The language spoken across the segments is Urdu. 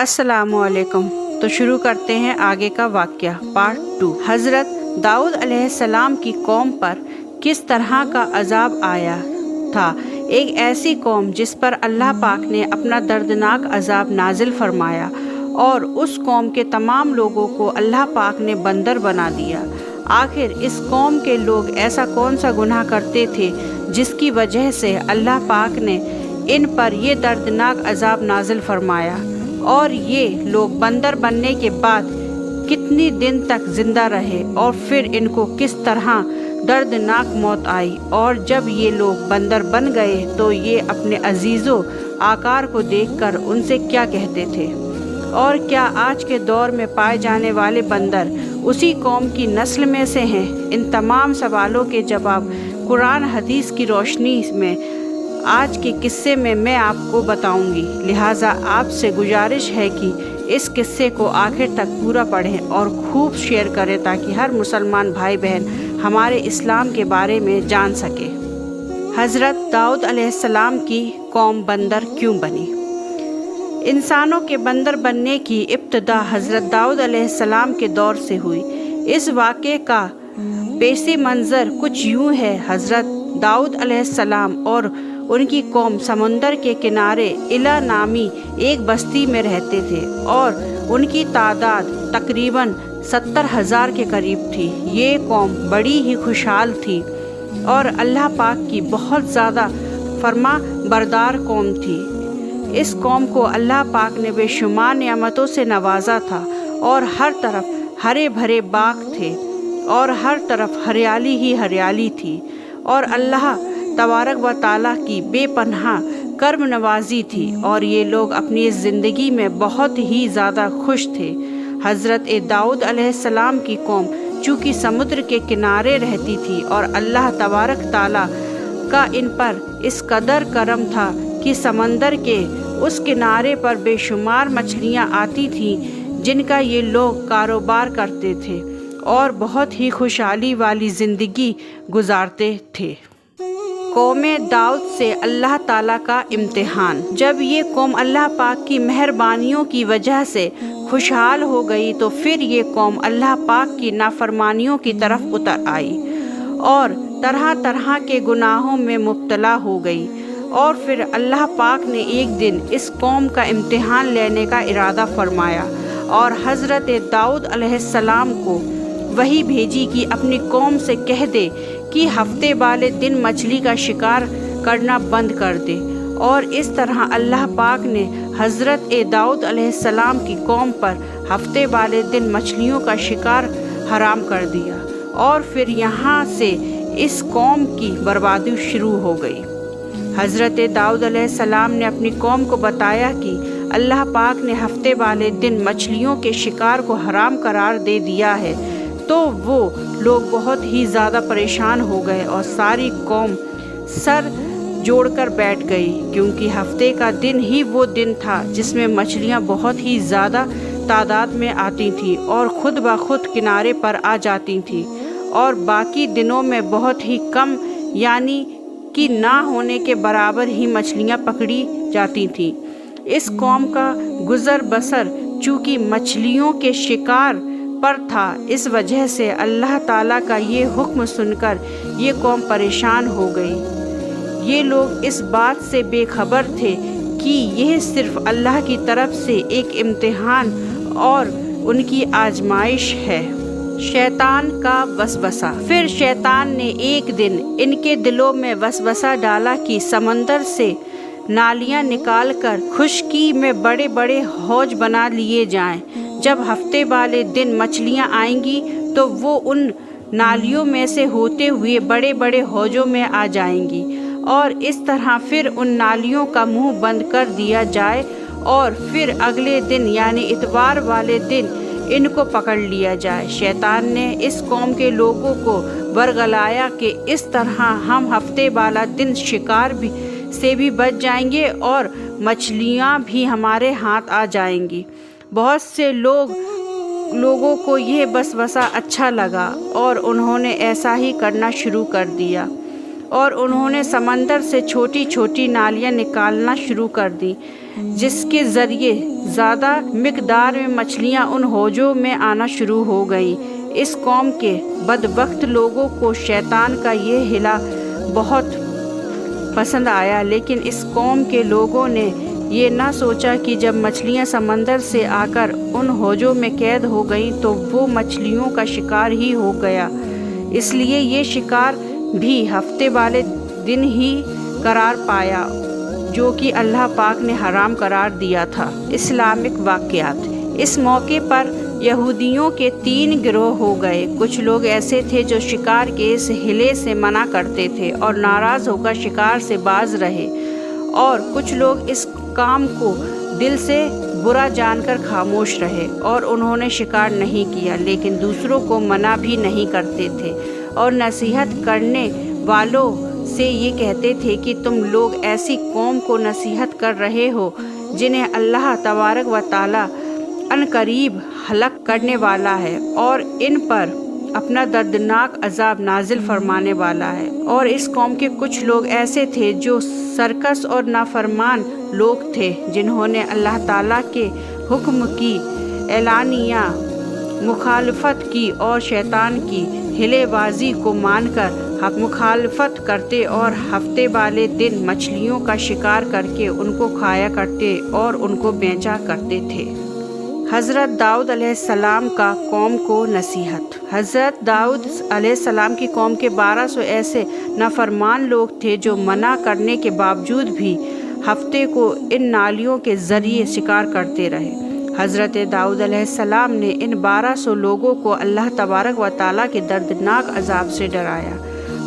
السلام علیکم۔ تو شروع کرتے ہیں آگے کا واقعہ پارٹ 2۔ حضرت داؤد علیہ السلام کی قوم پر کس طرح کا عذاب آیا تھا۔ ایک ایسی قوم جس پر اللہ پاک نے اپنا دردناک عذاب نازل فرمایا اور اس قوم کے تمام لوگوں کو اللہ پاک نے بندر بنا دیا۔ آخر اس قوم کے لوگ ایسا کون سا گناہ کرتے تھے جس کی وجہ سے اللہ پاک نے ان پر یہ دردناک عذاب نازل فرمایا، اور یہ لوگ بندر بننے کے بعد کتنی دن تک زندہ رہے، اور پھر ان کو کس طرح دردناک موت آئی، اور جب یہ لوگ بندر بن گئے تو یہ اپنے عزیز و آقار کو دیکھ کر ان سے کیا کہتے تھے، اور کیا آج کے دور میں پائے جانے والے بندر اسی قوم کی نسل میں سے ہیں؟ ان تمام سوالوں کے جواب قرآن حدیث کی روشنی میں آج کے قصے میں میں آپ کو بتاؤں گی، لہٰذا آپ سے گزارش ہے کہ اس قصے کو آخر تک پورا پڑھیں اور خوب شیئر کریں تاکہ ہر مسلمان بھائی بہن ہمارے اسلام کے بارے میں جان سکے۔ حضرت داؤد علیہ السلام کی قوم بندر کیوں بنی؟ انسانوں کے بندر بننے کی ابتدا حضرت داؤد علیہ السلام کے دور سے ہوئی۔ اس واقعے کا پیش منظر کچھ یوں ہے۔ حضرت داؤد علیہ السلام اور ان کی قوم سمندر کے کنارے ایلا نامی ایک بستی میں رہتے تھے، اور ان کی تعداد تقریباً 70,000 کے قریب تھی۔ یہ قوم بڑی ہی خوشحال تھی اور اللہ پاک کی بہت زیادہ فرما بردار قوم تھی۔ اس قوم کو اللہ پاک نے بے شمار نعمتوں سے نوازا تھا، اور ہر طرف ہرے بھرے باغ تھے اور ہر طرف ہریالی ہی ہریالی تھی، اور اللہ تبارک و تعالیٰ کی بے پناہ کرم نوازی تھی، اور یہ لوگ اپنی اس زندگی میں بہت ہی زیادہ خوش تھے۔ حضرت داؤد علیہ السلام کی قوم چونکہ سمندر کے کنارے رہتی تھی، اور اللہ تبارک تعالیٰ کا ان پر اس قدر کرم تھا کہ سمندر کے اس کنارے پر بے شمار مچھلیاں آتی تھیں جن کا یہ لوگ کاروبار کرتے تھے اور بہت ہی خوشحالی والی زندگی گزارتے تھے۔ قوم داؤد سے اللہ تعالیٰ کا امتحان۔ جب یہ قوم اللہ پاک کی مہربانیوں کی وجہ سے خوشحال ہو گئی تو پھر یہ قوم اللہ پاک کی نافرمانیوں کی طرف اتر آئی اور طرح طرح کے گناہوں میں مبتلا ہو گئی، اور پھر اللہ پاک نے ایک دن اس قوم کا امتحان لینے کا ارادہ فرمایا اور حضرت داؤد علیہ السلام کو وحی بھیجی کہ اپنی قوم سے کہہ دے کہ ہفتے والے دن مچھلی کا شکار کرنا بند کر دے، اور اس طرح اللہ پاک نے حضرت داؤد علیہ السلام کی قوم پر ہفتے والے دن مچھلیوں کا شکار حرام کر دیا، اور پھر یہاں سے اس قوم کی بربادی شروع ہو گئی۔ حضرت داؤد علیہ السلام نے اپنی قوم کو بتایا کہ اللہ پاک نے ہفتے والے دن مچھلیوں کے شکار کو حرام قرار دے دیا ہے، تو وہ لوگ بہت ہی زیادہ پریشان ہو گئے اور ساری قوم سر جوڑ کر بیٹھ گئی، کیونکہ ہفتے کا دن ہی وہ دن تھا جس میں مچھلیاں بہت ہی زیادہ تعداد میں آتی تھیں اور خود بخود کنارے پر آ جاتی تھیں، اور باقی دنوں میں بہت ہی کم یعنی کہ نہ ہونے کے برابر ہی مچھلیاں پکڑی جاتی تھیں۔ اس قوم کا گزر بسر چونکہ مچھلیوں کے شکار پر تھا، اس وجہ سے اللہ تعالیٰ کا یہ حکم سن کر یہ قوم پریشان ہو گئی۔ یہ لوگ اس بات سے بے خبر تھے کہ یہ صرف اللہ کی طرف سے ایک امتحان اور ان کی آزمائش ہے۔ شیطان کا وسوسہ۔ پھر شیطان نے ایک دن ان کے دلوں میں وسوسہ ڈالا کہ سمندر سے نالیاں نکال کر خشکی میں بڑے بڑے حوض بنا لیے جائیں۔ جب ہفتے والے دن مچھلیاں آئیں گی تو وہ ان نالیوں میں سے ہوتے ہوئے بڑے بڑے حوضوں میں آ جائیں گی، اور اس طرح پھر ان نالیوں کا منہ بند کر دیا جائے، اور پھر اگلے دن یعنی اتوار والے دن ان کو پکڑ لیا جائے۔ شیطان نے اس قوم کے لوگوں کو ورگلایا کہ اس طرح ہم ہفتے والا دن شکار سے بھی بچ جائیں گے اور مچھلیاں بھی ہمارے ہاتھ آ جائیں گی۔ بہت سے لوگوں کو یہ وسوسہ اچھا لگا اور انہوں نے ایسا ہی کرنا شروع کر دیا، اور انہوں نے سمندر سے چھوٹی چھوٹی نالیاں نکالنا شروع کر دی، جس کے ذریعے زیادہ مقدار میں مچھلیاں ان ہوجوں میں آنا شروع ہو گئیں۔ اس قوم کے بدبخت لوگوں کو شیطان کا یہ حیلہ بہت پسند آیا، لیکن اس قوم کے لوگوں نے یہ نہ سوچا کہ جب مچھلیاں سمندر سے آ کر ان ہوجوں میں قید ہو گئیں تو وہ مچھلیوں کا شکار ہی ہو گیا، اس لیے یہ شکار بھی ہفتے والے دن ہی قرار پایا جو کہ اللہ پاک نے حرام قرار دیا تھا۔ اسلامک واقعات۔ اس موقع پر یہودیوں کے 3 گروہ ہو گئے۔ کچھ لوگ ایسے تھے جو شکار کے اس حیلے سے منع کرتے تھے اور ناراض ہو کر شکار سے باز رہے، اور کچھ لوگ اس کام کو دل سے برا جان کر خاموش رہے اور انہوں نے شکار نہیں کیا، لیکن دوسروں کو منع بھی نہیں کرتے تھے اور نصیحت کرنے والوں سے یہ کہتے تھے کہ تم لوگ ایسی قوم کو نصیحت کر رہے ہو جنہیں اللہ تبارک و تعالیٰ عنقریب ہلاک کرنے والا ہے اور ان پر اپنا دردناک عذاب نازل فرمانے والا ہے۔ اور اس قوم کے کچھ لوگ ایسے تھے جو سرکش اور نافرمان لوگ تھے، جنہوں نے اللہ تعالیٰ کے حکم کی اعلانیہ مخالفت کی اور شیطان کی حیلے بازی کو مان کر مخالفت کرتے اور ہفتے والے دن مچھلیوں کا شکار کر کے ان کو کھایا کرتے اور ان کو بیچا کرتے تھے۔ حضرت داؤد علیہ السلام کا قوم کو نصیحت۔ حضرت داؤد علیہ السلام کی قوم کے 1200 ایسے نافرمان لوگ تھے جو منع کرنے کے باوجود بھی ہفتے کو ان نالیوں کے ذریعے شکار کرتے رہے۔ حضرت داؤد علیہ السلام نے ان 1200 لوگوں کو اللہ تبارک و تعالیٰ کے دردناک عذاب سے ڈرایا۔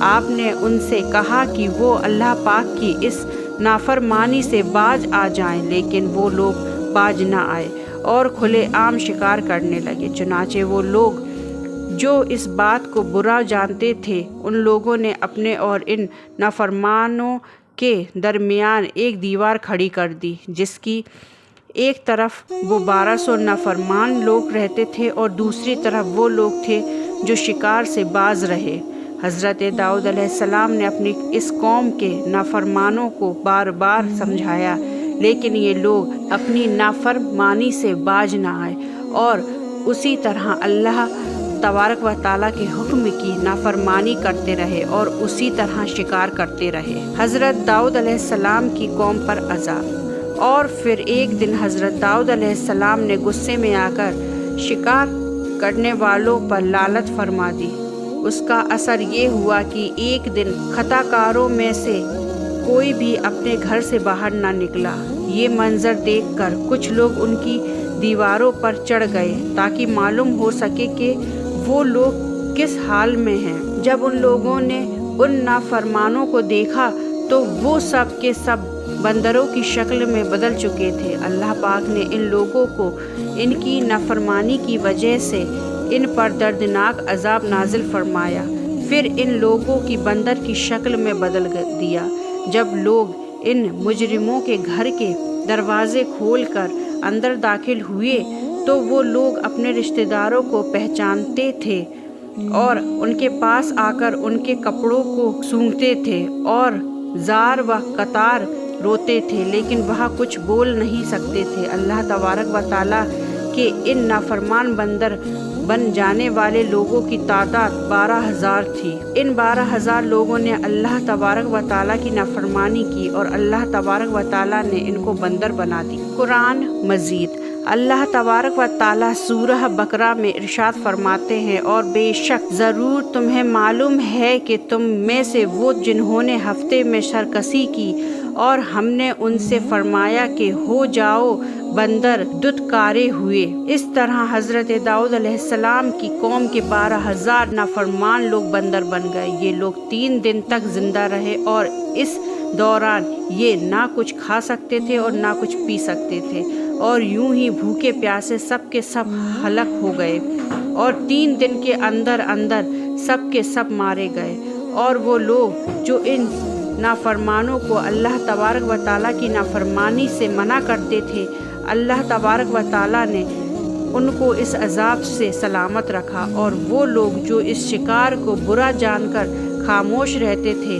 آپ نے ان سے کہا کہ وہ اللہ پاک کی اس نافرمانی سے باز آ جائیں، لیکن وہ لوگ باز نہ آئے اور کھلے عام شکار کرنے لگے۔ چنانچہ وہ لوگ جو اس بات کو برا جانتے تھے، ان لوگوں نے اپنے اور ان نافرمانوں کے درمیان ایک دیوار کھڑی کر دی، جس کی ایک طرف وہ 1200 نافرمان لوگ رہتے تھے اور دوسری طرف وہ لوگ تھے جو شکار سے باز رہے۔ حضرت داؤد علیہ السلام نے اپنی اس قوم کے نافرمانوں کو بار بار سمجھایا، لیکن یہ لوگ اپنی نافرمانی سے باز نہ آئے اور اسی طرح اللہ تبارک و تعالیٰ کے حکم کی نافرمانی کرتے رہے اور اسی طرح شکار کرتے رہے۔ حضرت داؤد علیہ السلام کی قوم پر عذاب۔ اور پھر ایک دن حضرت داؤد علیہ السلام نے غصے میں آ کر شکار کرنے والوں پر لعنت فرما دی۔ اس کا اثر یہ ہوا کہ ایک دن خطا کاروں میں سے کوئی بھی اپنے گھر سے باہر نہ نکلا۔ یہ منظر دیکھ کر کچھ لوگ ان کی دیواروں پر چڑھ گئے تاکہ معلوم ہو سکے کہ وہ لوگ کس حال میں ہیں۔ جب ان لوگوں نے ان نافرمانوں کو دیکھا تو وہ سب کے سب بندروں کی شکل میں بدل چکے تھے۔ اللہ پاک نے ان لوگوں کو ان کی نافرمانی کی وجہ سے ان پر دردناک عذاب نازل فرمایا، پھر ان لوگوں کی بندر کی شکل میں بدل دیا۔ جب لوگ ان مجرموں کے گھر کے دروازے کھول کر اندر داخل ہوئے تو وہ لوگ اپنے رشتہ داروں کو پہچانتے تھے اور ان کے پاس آ کر ان کے کپڑوں کو سونگھتے تھے اور زار و قطار روتے تھے، لیکن وہاں کچھ بول نہیں سکتے تھے۔ اللہ تبارک و تعالیٰ کے ان نافرمان بندر بن جانے والے لوگوں کی تعداد 12,000 تھی۔ ان 12,000 لوگوں نے اللہ تبارک و تعالیٰ کی نافرمانی کی اور اللہ تبارک و تعالیٰ نے ان کو بندر بنا دی۔ قرآن مزید۔ اللہ تبارک و تعالیٰ سورہ بقرہ میں ارشاد فرماتے ہیں، اور بے شک ضرور تمہیں معلوم ہے کہ تم میں سے وہ جنہوں نے ہفتے میں سرکشی کی اور ہم نے ان سے فرمایا کہ ہو جاؤ بندر دھتکارے ہوئے۔ اس طرح حضرت داؤد علیہ السلام کی قوم کے 12,000 نافرمان لوگ بندر بن گئے۔ یہ لوگ 3 دن تک زندہ رہے اور اس دوران یہ نہ کچھ کھا سکتے تھے اور نہ کچھ پی سکتے تھے، اور یوں ہی بھوکے پیاسے سب کے سب ہلاک ہو گئے، اور 3 دن کے اندر اندر سب کے سب مارے گئے۔ اور وہ لوگ جو ان نافرمانوں کو اللہ تبارک و تعالیٰ کی نافرمانی سے منع کرتے تھے، اللہ تبارک و تعالیٰ نے ان کو اس عذاب سے سلامت رکھا، اور وہ لوگ جو اس شکار کو برا جان کر خاموش رہتے تھے،